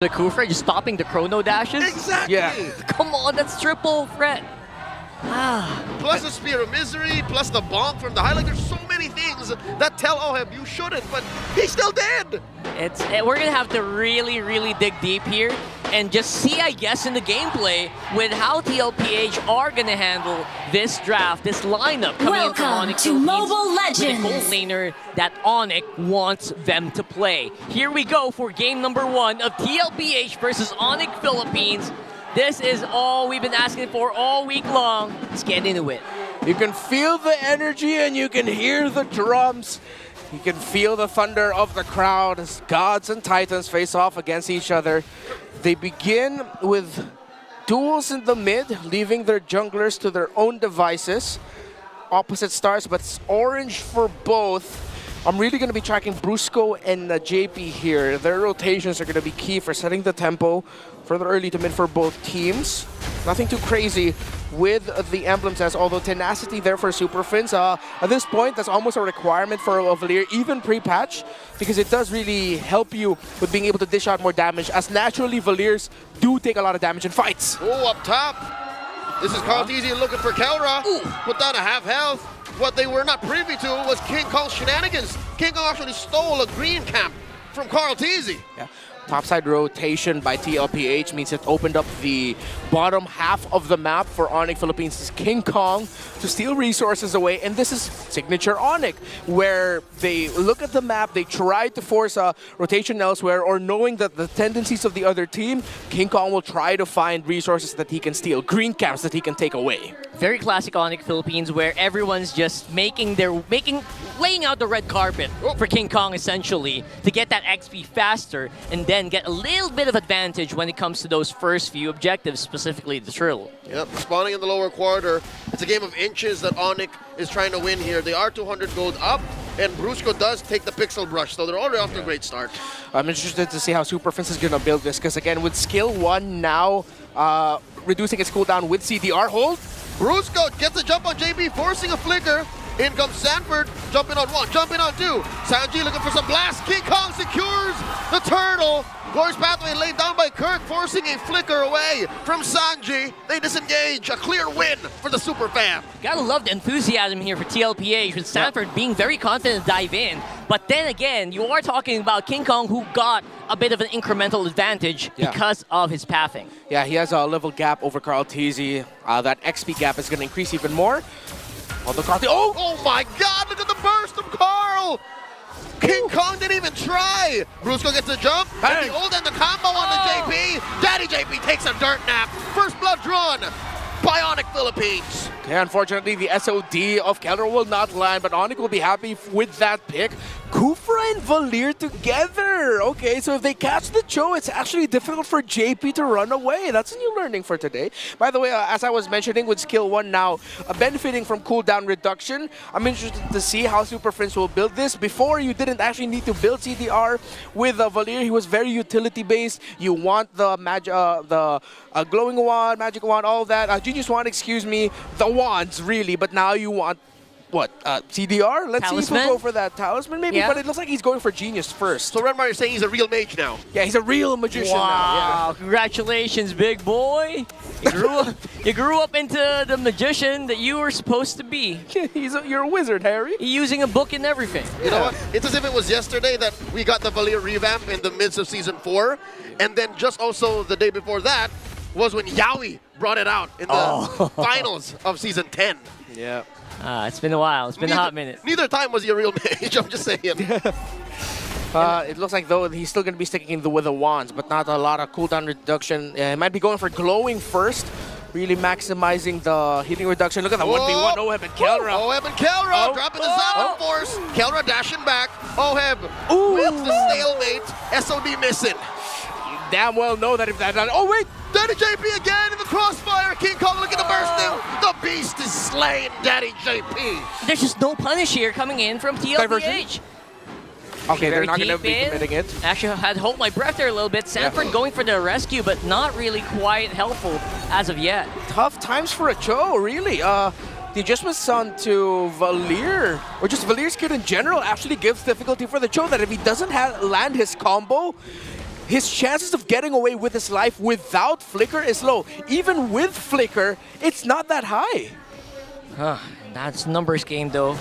The Kufra just stopping the chrono dashes? Exactly! Yeah. Come on, that's triple threat. Plus the Spear of Misery, plus the bonk from the high. Like, there's so many things that tell Oheb you shouldn't, but he's still dead! We're going to have to really, really dig deep here and just see, I guess, in the gameplay with how TLPH are going to handle this draft, this lineup coming in from Welcome ONIC to Mobile with a Legends. gold laner that ONIC wants them to play. Here we go for game number 1 of TLPH versus ONIC Philippines. This is all we've been asking for all week long. Let's get into it. You can feel the energy and you can hear the drums. You can feel the thunder of the crowd as gods and titans face off against each other. They begin with duels in the mid, leaving their junglers to their own devices. Opposite stars, but it's orange for both. I'm really going to be tracking Brusco and JP here. Their rotations are going to be key for setting the tempo further early to mid for both teams. Nothing too crazy with the emblems, as although tenacity there for Super Fins. At this point, that's almost a requirement for a Valier, even pre-patch, because it does really help you with being able to dish out more damage, as naturally Valiers do take a lot of damage in fights. Oh, up top. This is Cartesia looking for Kelra. Put down a half health. What they were not privy to was King Kong's shenanigans. King Kong actually stole a green camp from Cartesia. Yeah. Topside rotation by TLPH means it opened up the bottom half of the map for ONIC Philippines' King Kong to steal resources away. And this is signature ONIC, where they look at the map, they try to force a rotation elsewhere, or knowing that the tendencies of the other team, King Kong will try to find resources that he can steal, green camps that he can take away. Very classic ONIC Philippines, where everyone's just laying out the red carpet for King Kong, essentially, to get that XP faster and then get a little bit of advantage when it comes to those first few objectives, specifically the Trill. Yep, spawning in the lower quarter. It's a game of inches that ONIC is trying to win here. They are 200 gold up, and Brusco does take the pixel brush, so they're already off to a great start. I'm interested to see how Super Fins is going to build this, because again, with skill 1 now reducing its cooldown with CDR hold, Brusco gets a jump on JB, forcing a flicker. In comes Sanford, jumping on 1, jumping on 2. Sanji looking for some blast. King Kong secures the turtle. Glorious pathway laid down by Kirk, forcing a flicker away from Sanji. They disengage. A clear win for the Super Fam. Gotta love the enthusiasm here for TLPH, with Sanford being very confident to dive in. But then again, you are talking about King Kong, who got a bit of an incremental advantage because of his pathing. Yeah, he has a level gap over Cartesia. That XP gap is going to increase even more. Oh my god, look at the burst from Carl! King Kong didn't even try! Brusco gets a jump, and the ult and the combo on the JP. Daddy JP takes a dirt nap. First blood drawn by ONIC Philippines. Okay, unfortunately, the SOD of Keller will not land, but ONIC will be happy with that pick. Kufra and Valier together. Okay, so if they catch the Cho, it's actually difficult for JP to run away. That's a new learning for today. By the way, as I was mentioning, with skill 1 now benefiting from cooldown reduction, I'm interested to see how Super Fins will build this. Before, you didn't actually need to build CDR with Valier. He was very utility-based. You want the glowing wand, magic wand, all of that. Genius wand, excuse me, the wands, really. But now you want what? CDR? Let's see if we'll go for that talisman, maybe. But it looks like he's going for Genius first. So Renmar, you're saying he's a real mage now? Yeah, he's a real magician now. Wow, congratulations, big boy. You grew up into the magician that you were supposed to be. You're a wizard, Harry. You're using a book and everything. You know what? It's as if it was yesterday that we got the Valier revamp in the midst of Season 4. And then just also the day before that was when Yaoi brought it out in the finals of Season 10. Yeah. It's been a while. It's been a hot minute. Neither time was he a real mage, I'm just saying. It looks like, though, he's still going to be sticking with the wands, but not a lot of cooldown reduction. He might be going for glowing first, really maximizing the healing reduction. Look at that 1v1, Oheb and Kelra. Oheb and Kelra dropping the Zappa force. Kelra dashing back. Oheb with the stalemate. SOD missing. You damn well know that if that... Oh, wait! Daddy JP again in the crossfire. King Kong looking to burst him. The beast is slain, Daddy JP. There's just no punish here coming in from TLPH. Okay, they're not going to be committing it. Actually, I had to hold my breath there a little bit. Sanford going for the rescue, but not really quite helpful as of yet. Tough times for a Cho, really. The adjustments onto Valier, or just Valier's kit in general, actually gives difficulty for the Cho, that if he doesn't land his combo, his chances of getting away with his life without Flicker is low. Even with Flicker, it's not that high. That's numbers game though.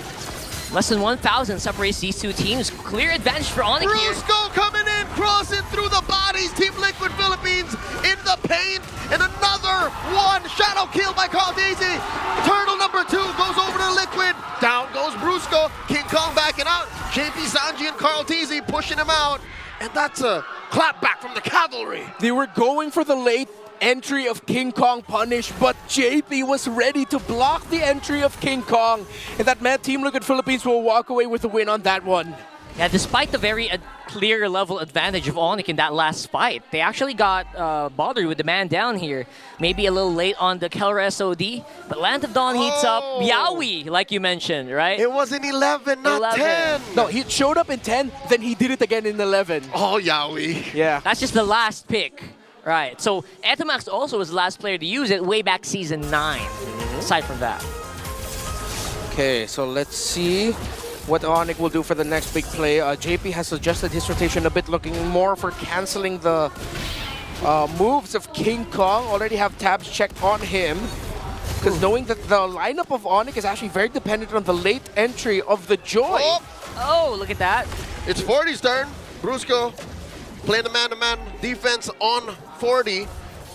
Less than 1,000 separates these two teams. Clear advantage for ONIC here. Brusco coming in, crossing through the bodies. Team Liquid Philippines in the paint. And another one. Shadow kill by Carl Daisy. Turtle number 2 goes over to Liquid. Down goes Brusco. King Kong backing out. JP Sanji and Carl Daisy pushing him out. And that's a clap back from the cavalry. They were going for the late entry of King Kong punish, but JP was ready to block the entry of King Kong, and that meant Team Liquid Philippines will walk away with the win on that one. Yeah, despite the very clear level advantage of ONIC in that last fight, they actually got bothered with the man down here. Maybe a little late on the Kelra SOD, but Land of Dawn heats up Yaoi, like you mentioned, right? It was in 11, not 10. No, he showed up in 10, then he did it again in 11. Oh, Yaoi. Yeah. That's just the last pick. Right, so Etamax also was the last player to use it way back Season 9, aside from that. Okay, so let's see what ONIC will do for the next big play. JP has adjusted his rotation a bit, looking more for canceling the moves of King Kong. Already have tabs checked on him, because knowing that the lineup of ONIC is actually very dependent on the late entry of the Joy. Oh, look at that. It's 40's turn. Brusco playing the man-to-man defense on 40.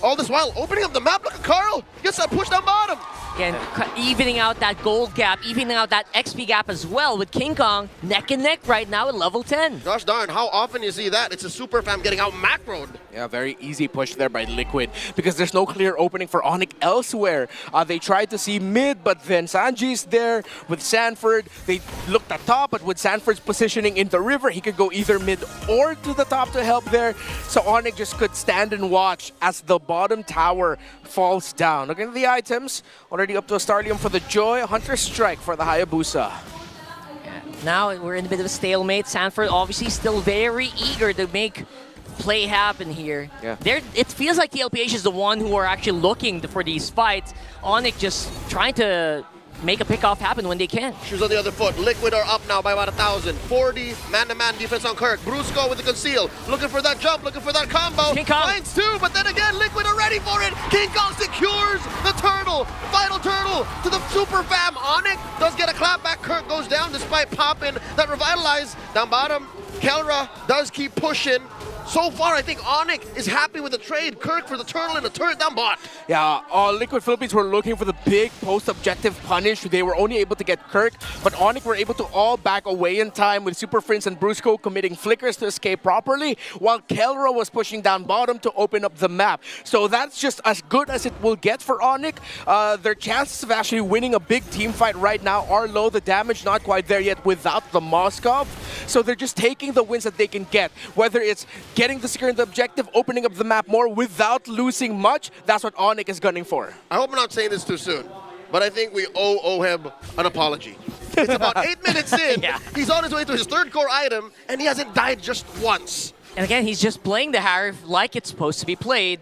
All this while opening up the map. Look at Carl. Gets that push down bottom. Again, evening out that gold gap, evening out that XP gap as well with King Kong neck and neck right now at level 10. Gosh darn, how often you see that? It's a super fam getting out macroed. Yeah, very easy push there by Liquid because there's no clear opening for ONIC elsewhere. They tried to see mid, but then Sanji's there with Sanford. They looked at top, but with Sanford's positioning in the river, he could go either mid or to the top to help there. So ONIC just could stand and watch as the bottom tower falls down. Looking at the items, already up to a Starlium for the Joy, Hunter Strike for the Hayabusa. Now we're in a bit of a stalemate. Sanford obviously still very eager to make play happen here. Yeah. It feels like TL PH is the one who are actually looking for these fights. ONIC just trying to make a pickoff happen when they can. Shoes on the other foot. Liquid are up now by about 1,000. 40 man-to-man defense on Kirk. Brusco with the conceal. Looking for that jump, looking for that combo. King Kong. Finds 2, but then again, Liquid are ready for it. King Kong secures the turtle. Final turtle to the super fam. ONIC does get a clap back. Kirk goes down despite popping that revitalize. Down bottom, Kelra does keep pushing. So far, I think ONIC is happy with the trade. Kirk for the turtle and the turret down bot. Yeah, Liquid Philippines were looking for the big post-objective punish. They were only able to get Kirk, but ONIC were able to all back away in time with Super Prince and Brusco committing flickers to escape properly, while Kelra was pushing down bottom to open up the map. So that's just as good as it will get for ONIC. Their chances of actually winning a big team fight right now are low. The damage not quite there yet without the Moskov. So they're just taking the wins that they can get, whether it's getting the secure the objective, opening up the map more without losing much. That's what ONIC is gunning for. I hope I'm not saying this too soon, but I think we owe him an apology. It's about 8 minutes in. Yeah. He's on his way to his 3rd core item, and he hasn't died just once. And again, he's just playing the Harif like it's supposed to be played.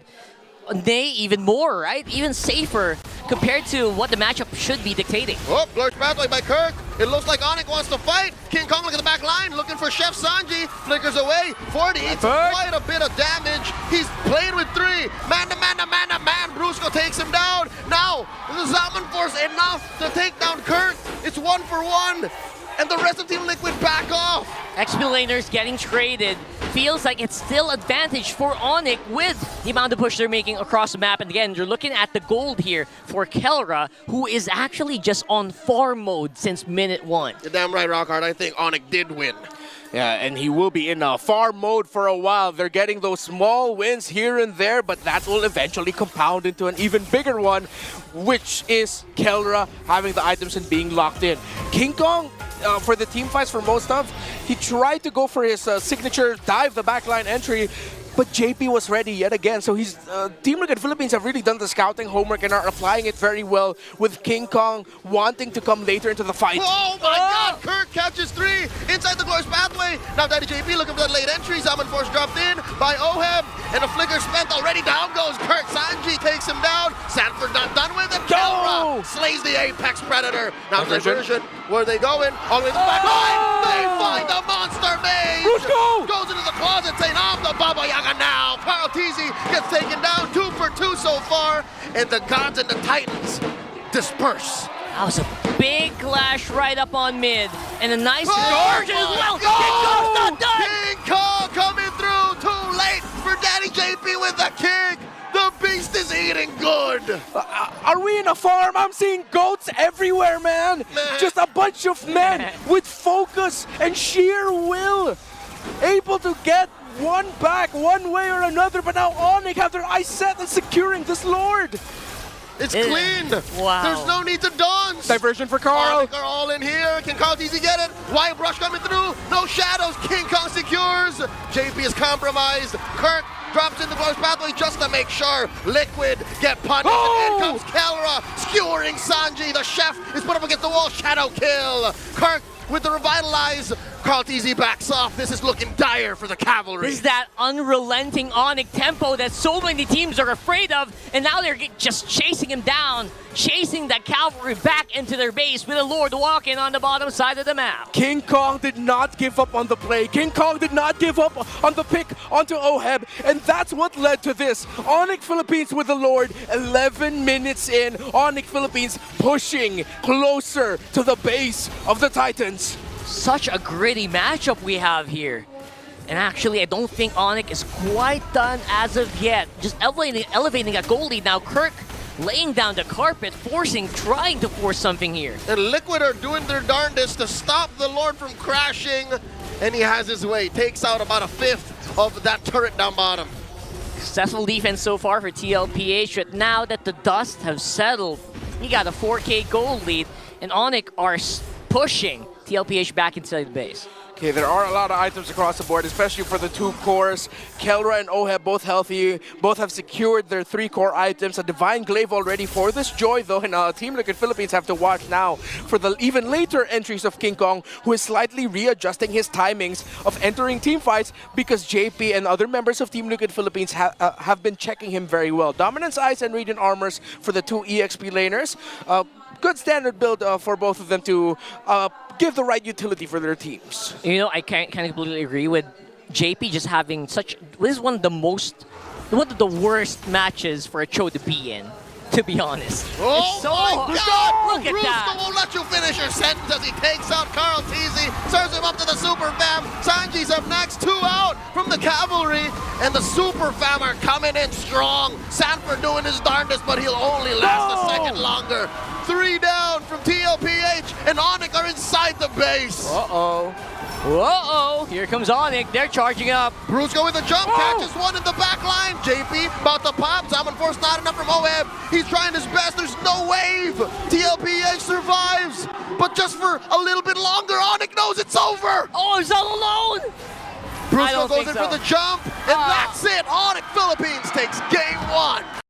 Nay, even more, right? Even safer compared to what the matchup should be dictating. Oh, glorious pathway by Kirk. It looks like ONIC wants to fight. King Kong look at the back line, looking for Chef Sanji. Flickers away. 40 eats quite a bit of damage. He's playing with 3. Man to man to man to man. Brusco takes him down. Now, the Zaman Force enough to take down Kirk. It's 1 for 1. And the rest of Team Liquid back off. XP laners getting traded. Feels like it's still advantage for ONIC with the amount of push they're making across the map. And again, you're looking at the gold here for Kelra, who is actually just on farm mode since minute 1. You're damn right, Rockhard. I think ONIC did win. Yeah, and he will be in farm mode for a while. They're getting those small wins here and there, but that will eventually compound into an even bigger one, which is Kelra having the items and being locked in. King Kong, for the team fights for most of, he tried to go for his signature dive, the backline entry, but JP was ready yet again. So he's Team Liquid Philippines have really done the scouting homework and are applying it very well, with King Kong wanting to come later into the fight. Oh my God! Kirk catches 3 inside the glorious pathway. Now Daddy JP looking for that late entry. Zaman Force dropped in by Oheb, and a flicker spent already. Down goes Kirk. Sanji takes him down. Sanford not done with it. Kelra slays the Apex Predator. Now Diversion. diversion. Where are they going? All the way to the back line. They find the Monster Mage. Bruce, Goes into the closet, saying off the Baba Yaga now. Carl Teasy gets taken down 2 for 2 so far. And the Gods and the Titans disperse. That was a big clash right up on mid. And a nice Oh, diversion as well. my King Kong's not done. King Kong coming through. Too late for Daddy JP with the kick. The beast is eating good. Are we in a farm? I'm seeing goats everywhere, man. Just a bunch of men with focus and sheer will. Able to get one back one way or another, but now ONIC have their eyes set on securing this Lord. It's clean. Wow. There's no need to dance. Diversion for Carl. ONIC are all in here. Can Carl Teasy get it? White Brush coming through. No shadows. King Kong secures. JP is compromised. Kirk drops in the Glorious Pathway just to make sure Liquid get punished. Oh! And in comes Kelra, skewering Sanji. The chef is put up against the wall. Shadow kill. Kirk with the revitalize. Carl Teasy backs off. This is looking dire for the Cavalry. This is that unrelenting ONIC tempo that so many teams are afraid of, and now they're just chasing him down, chasing that Cavalry back into their base with a Lord walking on the bottom side of the map. King Kong did not give up on the play. King Kong did not give up on the pick onto Oheb, and that's what led to this. ONIC Philippines with the Lord, 11 minutes in. ONIC Philippines pushing closer to the base of the Titans. Such a gritty matchup we have here. And actually, I don't think ONIC is quite done as of yet. Just elevating a goal lead now. Kirk laying down the carpet, trying to force something here. And Liquid are doing their darndest to stop the Lord from crashing. And he has his way. Takes out about a fifth of that turret down bottom. Successful defense so far for TLPH, but now that the dust have settled, he got a 4K goal lead, and ONIC are pushing TLPH back inside the base. Okay, there are a lot of items across the board, especially for the 2 cores. Kelra and Oheb both healthy, both have secured their 3 core items. A Divine Glaive already for this Joy, though, and Team Liquid Philippines have to watch now for the even later entries of King Kong, who is slightly readjusting his timings of entering team fights because JP and other members of Team Liquid Philippines have been checking him very well. Dominance Eyes and Radiant Armors for the 2 EXP laners. Good standard build for both of them to give the right utility for their teams. You know, I can't completely agree with JP just having such. This is one of the worst matches for a Cho to be in, to be honest. Oh it's so my hard. God! Look at Ruska that. won't let you finish your sentence as he takes out Carl Teasy, serves him up to the Super Fam. Sanji's up next, 2 out from the Cavalry, and the Super Fam are coming in strong. Sanford doing his darndest, but he'll only last a second longer. 3 down from TLPH, and ONIC are inside the base. Uh-oh, here comes ONIC. They're charging up. Brusco with a jump, catches one in the back line. JP about to pop. Diamond Force not enough from Oheb. He's trying his best. There's no wave. TLPH survives, but just for a little bit longer. ONIC knows it's over. Oh, he's all alone. Brusco goes in for the jump, and that's it. ONIC Philippines takes game 1.